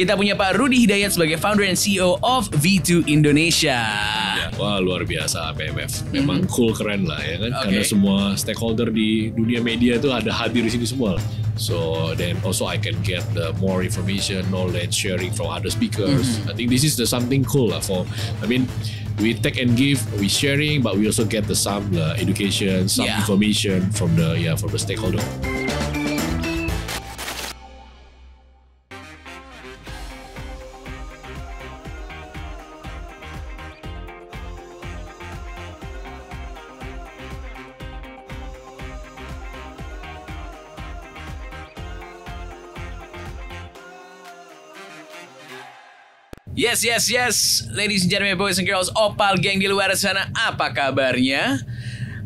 Kita punya Pak Rudy Hidayat sebagai founder and CEO of V2 Indonesia. Ya, wah luar biasa APMF. Memang cool, keren lah ya kan. Karena semua stakeholder di dunia media itu ada hadir di sini semua. So then also I can get the more information, knowledge sharing from other speakers. I think this is the something cool lah we take and give, we sharing, but we also get some education, some information from the stakeholder. Yes, ladies and gentlemen, boys and girls, Opal Gang di luar sana, apa kabarnya?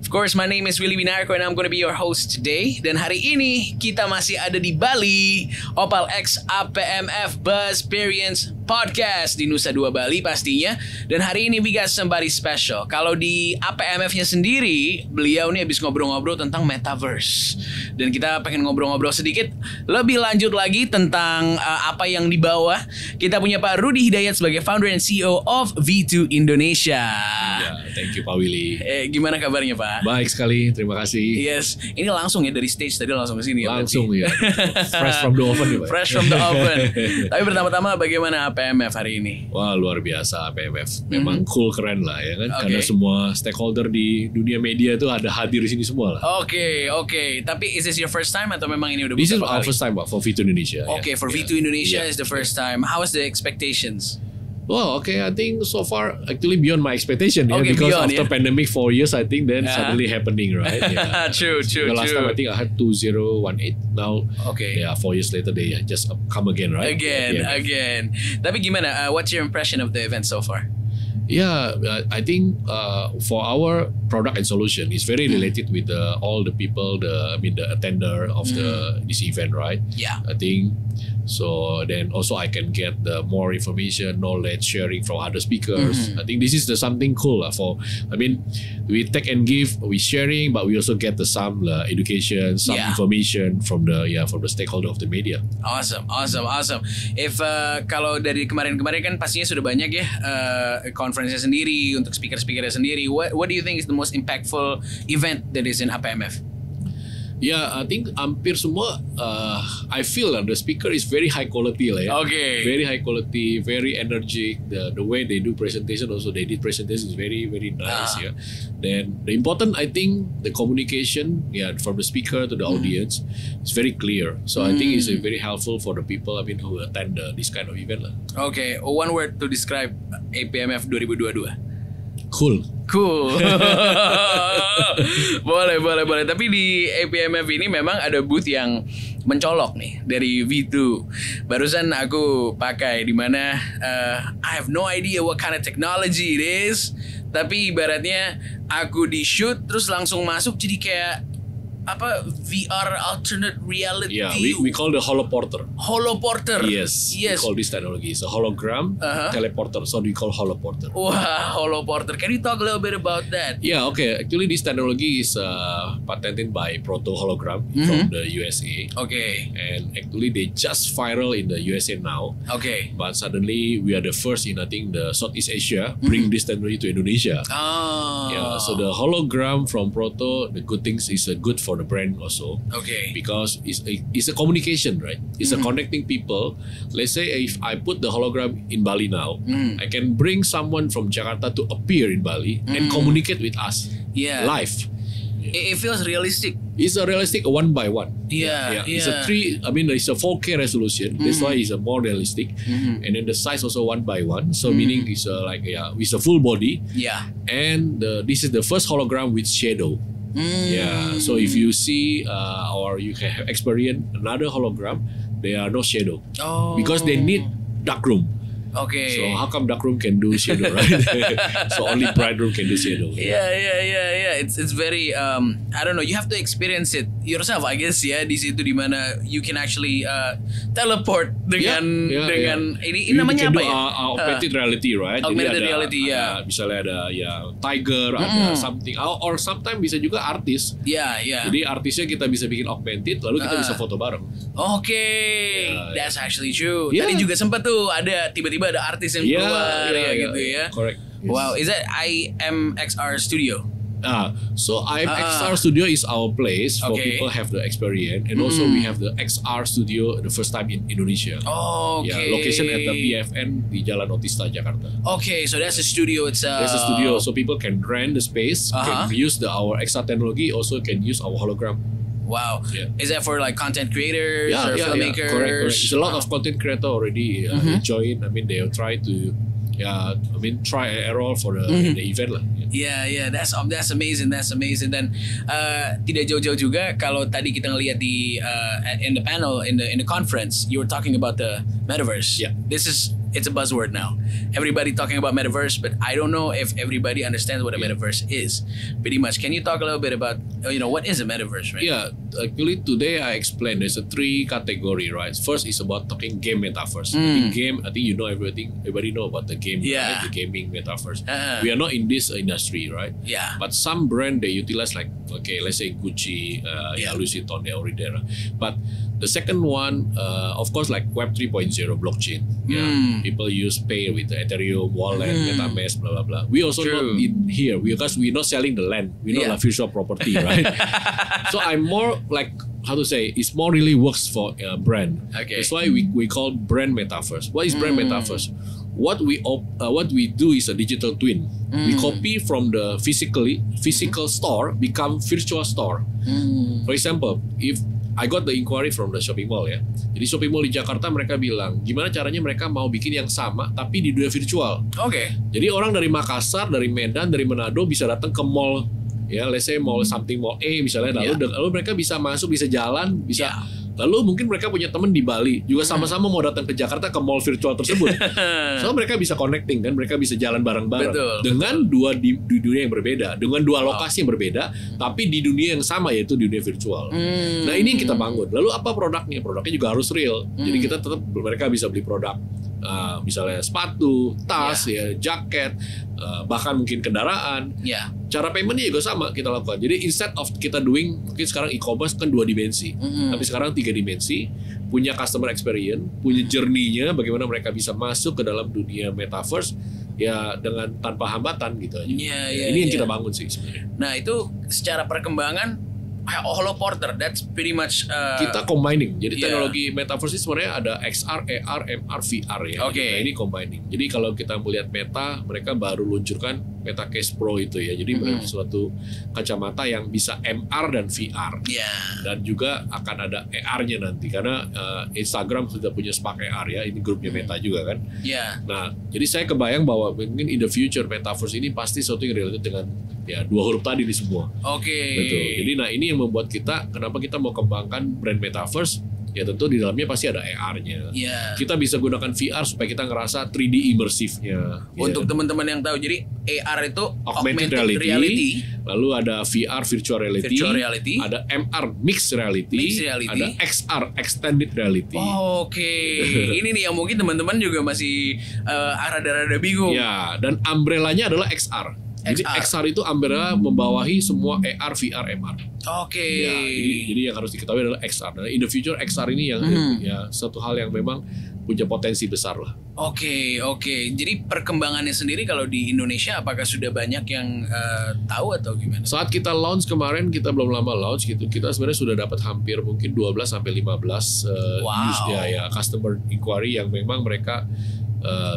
Of course, my name is Willy Winarko and I'm gonna be your host today. Dan hari ini kita masih ada di Bali, Opal X APMF Buzz Experience Podcast di Nusa Dua Bali pastinya. Dan hari ini we got somebody special. Kalau di APMF-nya sendiri, beliau nih habis ngobrol-ngobrol tentang Metaverse. Dan kita pengen ngobrol-ngobrol sedikit lebih lanjut lagi tentang apa yang dibawa. Kita punya Pak Rudy Hidayat sebagai founder and CEO of V2 Indonesia. Ya, thank you Pak Willy. Gimana kabarnya Pak? Baik sekali, terima kasih. Yes, ini langsung ya dari stage tadi langsung ke sini ya. Langsung ya. Fresh from the oven ya Pak. Fresh from the oven. Tapi pertama-tama bagaimana APMF hari ini? Wah luar biasa APMF. Memang cool, keren lah ya kan. Karena semua stakeholder di dunia media itu ada hadir di sini semua lah. Oke. Tapi is this your first time atau memang ini udah This is berapa our kali? first time Pak for V2 Indonesia. Okay, for V2 Indonesia is the first time. How was the expectations? Well, okay, I think so far actually beyond my expectation. Okay, because beyond, after pandemic 4 years, I think then suddenly happening, right? Yeah. True. The last time I think I had 2018. Now, 4 years later they just come again, right? Again. Tapi gimana? What's your impression of the event so far? Yeah, I think for our product and solution, it's very related with all the people, the attender of this event, right? Yeah. I think so. Then also I can get the more information, knowledge sharing from other speakers. I think this is the something cool we take and give, we sharing, but we also get some education, some information from the stakeholder of the media. Awesome. If kalau dari kemarin-kemarin kan pastinya sudah banyak ya conference-nya sendiri untuk speaker-speakernya sendiri. What do you think is the most impactful event that is in APMF? Yeah, I think hampir semua I feel the speaker is very high quality lah ya. Okay. Very high quality, very energetic. The way they do presentation also they did presentation is very nice ya. Then the important I think the communication from the speaker to the audience is very clear. So I think it's very helpful for the people who attend this kind of event lah. Okay, one word to describe APMF 2022. Cool. boleh. Tapi di APMF ini memang ada booth yang mencolok nih dari V2. Barusan aku pakai di mana I have no idea what kind of technology it is. Tapi ibaratnya aku di shoot terus langsung masuk jadi kayak VR alternate reality. Yeah, we call the holoporter. Yes. We call this technology. It's a hologram teleporter. So we call holoporter. Wow, holoporter. Can you talk a little bit about that? Yeah, okay. Actually, this technology is patented by Proto Hologram from the USA. Okay. And actually, they just viral in the USA now. Okay. But suddenly, we are the first in, I think, the Southeast Asia bring this technology to Indonesia. Oh. Yeah. So the hologram from Proto, the good things is good for the brand also. Okay. Because it's a communication, right? It's a connecting people. Let's say if I put the hologram in Bali now, I can bring someone from Jakarta to appear in Bali and communicate with us live. It feels realistic. It's a realistic 1 by 1. Yeah. It's it's a 4K resolution. That's why it's a more realistic. And then the size also 1 by 1. So meaning it's it's a full body. Yeah. And this is the first hologram with shadow. Yeah, so if you see or you can have experience another hologram, there are no shadow because they need dark room. Okay. So how come dark room can do shadow, right? So only bright room can do shadow. Yeah. It's very I don't know. You have to experience it yourself, I guess ya. Di situ dimana you can actually teleport dengan ini namanya apa ya? Augmented reality, right? Augmented Jadi reality, ada, misalnya ada tiger, ada something, or sometimes bisa juga artis. Jadi artisnya kita bisa bikin augmented, lalu kita bisa foto bareng. That's actually true. Tadi juga sempat tuh ada tiba-tiba ada artis yang keluar gitu ya. Correct. Yes. Wow, is that IMXR Studio? So IMXR Studio is our place for people have the experience, and also we have the XR Studio the first time in Indonesia. Location at the BFN di Jalan Otista, Jakarta. So that's the studio itself. That's a studio, so people can rent the space, can use our XR technology, also can use our hologram. Wow. Is that for like content creators or filmmakers? Correct. There's a lot of content creator already join. I mean, they'll try to try and error for the event lah. That's amazing. Dan tidak jauh-jauh juga kalau tadi kita ngelihat di in the panel in the conference, you were talking about the metaverse. It's a buzzword now. Everybody talking about metaverse, but I don't know if everybody understands what a metaverse is. Pretty much. Can you talk a little bit about what is a metaverse, right? Yeah, actually today I explained there's a 3 category, right? First is about talking game metaverse. I think you know everything. Everybody know about the game, right? The gaming metaverse. We are not in this industry, right? But some brand they utilize like let's say Gucci, Louis Vuitton, they're already there. But the second one, of course, like Web 3.0 blockchain. People use pay with the Ethereum wallet, MetaMask, blah blah blah. We also not in here because we're not selling the land. We're not like virtual property, right? So I'm more like how to say it's more really works for a brand. That's why we call brand metaverse. What is brand metaverse? What we do is a digital twin. We copy from the physical store become virtual store. For example, if I got the inquiry from the shopping mall ya. Jadi shopping mall di Jakarta mereka bilang gimana caranya mereka mau bikin yang sama tapi di dunia virtual. Jadi orang dari Makassar, dari Medan, dari Manado bisa datang ke mall ya, let's say mall something mall A misalnya, lalu mereka bisa masuk, bisa jalan, bisa lalu mungkin mereka punya teman di Bali juga sama-sama mau datang ke Jakarta ke mall virtual tersebut. So mereka bisa connecting kan, mereka bisa jalan bareng-bareng dengan dua di dunia yang berbeda, dengan 2 lokasi yang berbeda, tapi di dunia yang sama yaitu di dunia virtual. Nah ini yang kita bangun. Lalu apa produknya? Produknya juga harus real. Jadi kita tetap mereka bisa beli produk misalnya sepatu, tas, jaket, bahkan mungkin kendaraan. Cara paymentnya juga sama kita lakukan. Jadi instead of kita doing mungkin sekarang e-commerce kan 2 dimensi, tapi sekarang 3 dimensi, punya customer experience, punya journey-nya, bagaimana mereka bisa masuk ke dalam dunia metaverse ya dengan tanpa hambatan gitu aja. Ini yang kita bangun sih sebenarnya. Nah itu secara perkembangan Holoporter, that's pretty much kita combining. Jadi teknologi metaverse ini sebenarnya ada XR, AR, MR, VR ya. Nah, ini combining. Jadi kalau kita melihat Meta, mereka baru luncurkan Meta Case Pro itu ya. Jadi suatu kacamata yang bisa MR dan VR. Dan juga akan ada AR-nya nanti karena Instagram sudah punya Spark AR ya. Ini grupnya Meta juga kan. Nah, jadi saya kebayang bahwa mungkin in the future metaverse ini pasti sesuatu yang related dengan 2 huruf tadi di semua. Betul. Jadi nah ini yang membuat kita kenapa kita mau kembangkan brand metaverse. Ya tentu di dalamnya pasti ada AR-nya. Kita bisa gunakan VR supaya kita ngerasa 3D immersif-nya. Untuk teman-teman yang tahu, jadi AR itu augmented reality. Lalu ada VR virtual reality. Ada MR mixed reality. Ada XR extended reality. Ini nih yang mungkin teman-teman juga masih rada-rada bingung. Dan umbrella-nya adalah XR. Jadi XR itu umbrella membawahi semua AR, VR, MR. Jadi yang harus diketahui adalah XR. Nah, in the future XR ini yang ya satu hal yang memang punya potensi besar lah. Jadi perkembangannya sendiri kalau di Indonesia apakah sudah banyak yang tahu atau gimana? Saat kita launch kemarin, kita belum lama launch gitu. Kita sebenarnya sudah dapat hampir mungkin 12 sampai 15 customer inquiry yang memang mereka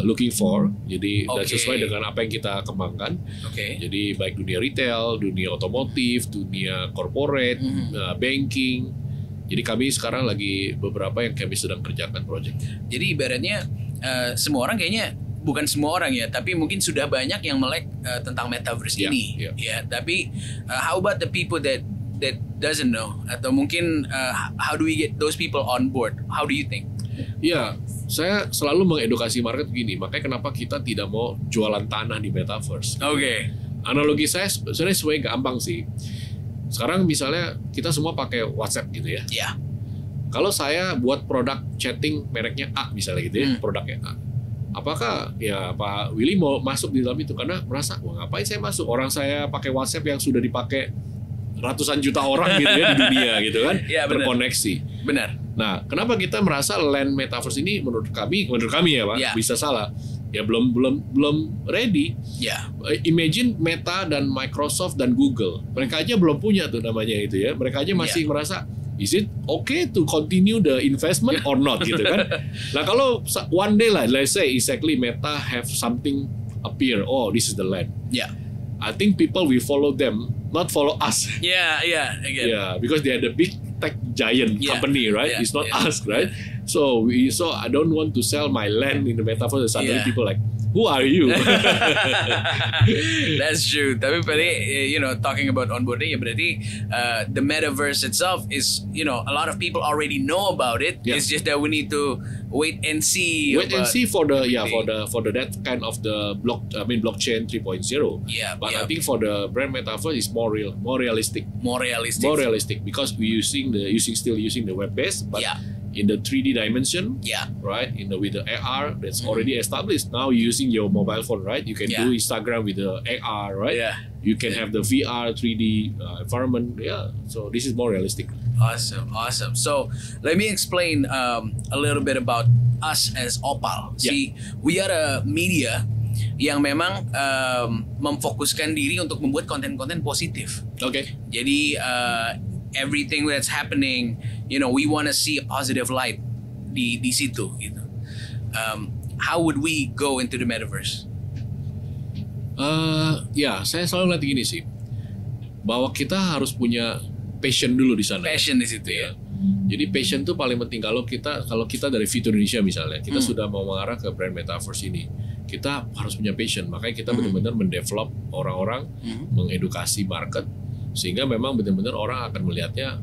looking for, jadi dan sesuai dengan apa yang kita kembangkan. Jadi baik dunia retail, dunia otomotif, dunia corporate, banking. Jadi kami sekarang lagi beberapa yang kami sedang kerjakan project. Jadi ibaratnya semua orang kayaknya, bukan semua orang ya, tapi mungkin sudah banyak yang melek tentang metaverse ini. Tapi how about the people that doesn't know, atau mungkin how do we get those people on board? How do you think? saya selalu mengedukasi market begini, makanya kenapa kita tidak mau jualan tanah di metaverse. Oke. Analogi saya sebenarnya gampang sih. Sekarang misalnya kita semua pakai WhatsApp gitu ya. Ya. Kalau saya buat produk chatting mereknya A misalnya gitu ya, produknya A. Apakah ya Pak Willy mau masuk di dalam itu karena merasa, wah ngapain saya masuk? Orang saya pakai WhatsApp yang sudah dipakai ratusan juta orang gitu ya di dunia gitu kan, Ya, benar. terkoneksi. Benar. Nah, kenapa kita merasa land metaverse ini menurut kami ya Pak, Ya. bisa salah. Ya belum ready. Ya. Imagine Meta dan Microsoft dan Google, mereka aja belum punya tuh namanya itu ya. Mereka aja masih merasa, is it okay to continue the investment or not gitu kan? Nah kalau one day lah, let's say exactly Meta have something appear, oh this is the land. Ya. I think people will follow them, not follow us. Ya, again. Yeah, because they are the big tech giant company, right? Yeah, It's not yeah. us, right? So I don't want to sell my land in the metaverse. Suddenly people like, who are you? That's true. Tapi berarti, talking about onboarding, ya berarti the metaverse itself is, a lot of people already know about it. Yeah. It's just that we need to wait and see. Wait and see for the that kind of the blockchain 3.0. Yeah, But yeah. I think for the brand metaverse is more realistic. More realistic. Because we still using the web based, but Yeah. in the 3D dimension, Yeah. right? With the AR that's already established. Now using your mobile phone, right? You can do Instagram with the AR, right? Yeah. You can have the VR 3D environment. Yeah. So this is more realistic. Awesome. So let me explain a little bit about us as Opal. See, we are a media yang memang memfokuskan diri untuk membuat konten-konten positif. Okay. Jadi everything that's happening, we want to see a positive light di situ gitu. How would we go into the metaverse? Saya selalu lihat gini sih, bahwa kita harus punya passion dulu di sana. Passion di situ ya. Jadi passion tuh paling penting. Kalau kita dari Fitur Indonesia misalnya, kita sudah mau mengarah ke brand metaverse ini, kita harus punya passion. Makanya kita benar-benar mendevelop orang-orang, mengedukasi market, sehingga memang benar-benar orang akan melihatnya,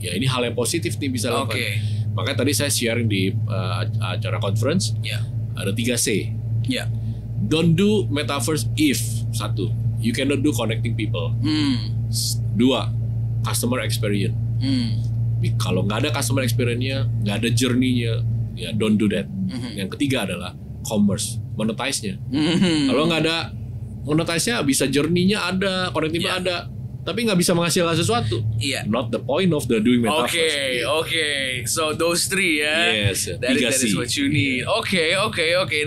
ya ini hal yang positif nih bisa lakukan. Makanya tadi saya sharing di acara conference, ada 3C. Yeah. Don't do metaverse if, 1, you cannot do connecting people. 2, customer experience. Kalau nggak ada customer experience-nya, nggak ada journey-nya, ya don't do that. Yang ketiga adalah commerce, monetize-nya. Kalau nggak ada monetize-nya, bisa journey-nya ada, connecting-nya ada, tapi nggak bisa menghasilkan sesuatu. Not the point of the doing metaverse. Okay. So those 3 ya. Yes, That is what you need. Okay.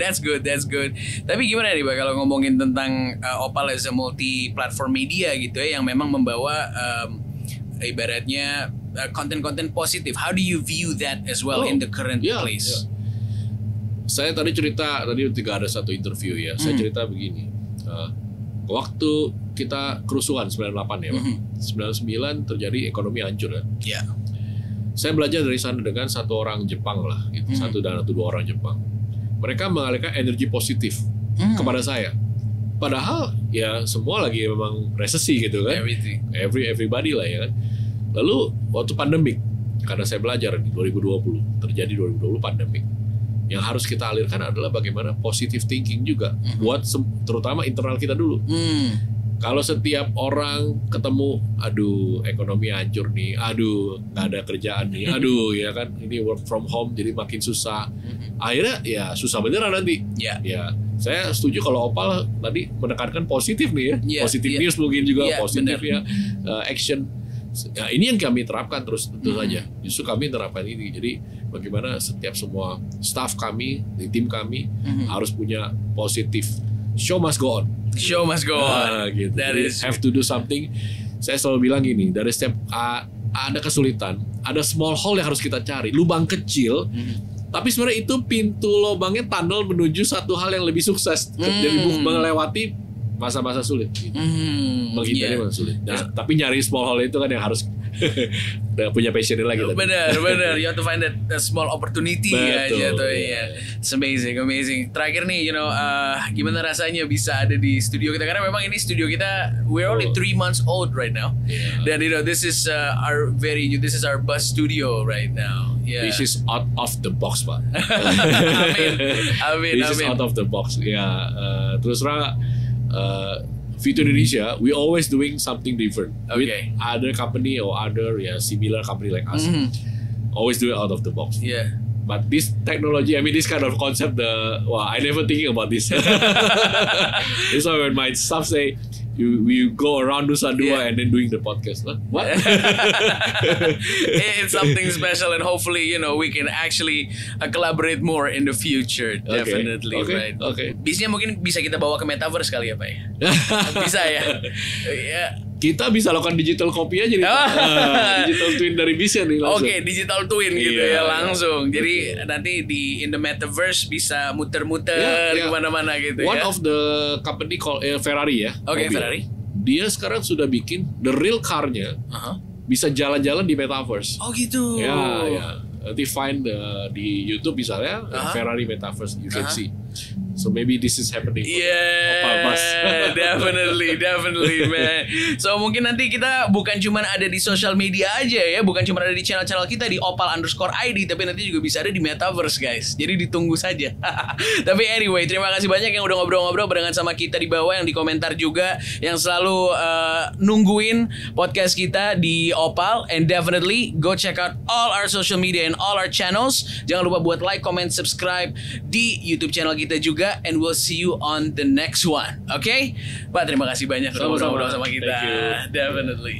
That's good. Tapi gimana nih, Pak, kalau ngomongin tentang Opal as a multi-platform media gitu ya, yang memang membawa ibaratnya konten-konten positif. How do you view that as well in the current place? Saya tadi cerita, ada satu interview ya. Saya cerita begini. Waktu kita kerusuhan 98 ya, Pak. 99 terjadi ekonomi hancur ya. Yeah. Saya belajar dari sana dengan satu orang Jepang lah, gitu. 1 dan 2 orang Jepang. Mereka mengalihkan energi positif kepada saya. Padahal ya semua lagi memang resesi gitu kan. Everybody lah ya kan. Lalu waktu pandemik, karena saya belajar di 2020, terjadi 2020 pandemik. Yang harus kita alirkan adalah bagaimana positive thinking juga buat terutama internal kita dulu. Kalau setiap orang ketemu, aduh ekonomi hancur nih, aduh nggak ada kerjaan nih, aduh ya kan ini work from home jadi makin susah. Akhirnya ya susah beneran nanti. Ya, saya setuju kalau Opal tadi menekankan positif nih ya, positif news mungkin juga positif ya, action. Ya, ini yang kami terapkan terus tentu saja. Justru kami terapkan ini. Jadi bagaimana setiap semua staff kami, di tim kami harus punya positif. Show must go on. Show must go on. Gitu. That is have to do something. Saya selalu bilang gini, dari setiap ada kesulitan, ada small hole yang harus kita cari, lubang kecil. Tapi sebenarnya itu pintu lubangnya tunnel menuju satu hal yang lebih sukses. Jadi melewati masa-masa sulit gitu. Menghindari masa sulit. Nah, tapi nyari small hole itu kan yang harus punya passion lagi tadi. Benar. You have to find that small opportunity aja tuh ya. It's amazing. Terakhir nih, gimana rasanya bisa ada di studio kita, karena memang ini studio kita, we're only 3 months old right now. Dan this is our bus studio right now. Yeah. This is out of the box, Pak. Amin. This is out of the box. Ya, terus terang Vito Indonesia, we always doing something different with other company or other similar company like us. Always do it out of the box. Yeah. But this technology, I mean, this kind of concept, I never thinking about this. That's why when my staff say, you go around Nusa Dua and then doing the podcast. What? It's something special, and hopefully, we can actually collaborate more in the future. Definitely, right? Okay. Bisnya mungkin bisa kita bawa ke metaverse kali ya, Pak ya? Bisa ya? Kita bisa lakukan digital copy aja nih. Digital twin dari Bisnya nih langsung. Digital twin gitu ya langsung. Jadi nanti in the metaverse bisa muter-muter kemana-mana gitu. One of the company called Ferrari ya. Ferrari. Dia sekarang sudah bikin the real car-nya bisa jalan-jalan di metaverse. Oh gitu. Ya. Nanti find di YouTube misalnya Ferrari metaverse you can see. So maybe this is happening. Yeah, definitely, man. So mungkin nanti kita bukan cuma ada di social media aja ya, bukan cuma ada di channel-channel kita di opal_id, tapi nanti juga bisa ada di metaverse, guys. Jadi ditunggu saja. Tapi anyway, terima kasih banyak yang udah ngobrol-ngobrol barengan sama kita di bawah, yang di komentar juga, yang selalu nungguin podcast kita di Opal. And definitely go check out all our social media and all our channels. Jangan lupa buat like, comment, subscribe di YouTube channel kita juga. And we'll see you on the next one. Okay? Pak, terima kasih banyak udah ngobrol sama kita. Thank you. Definitely.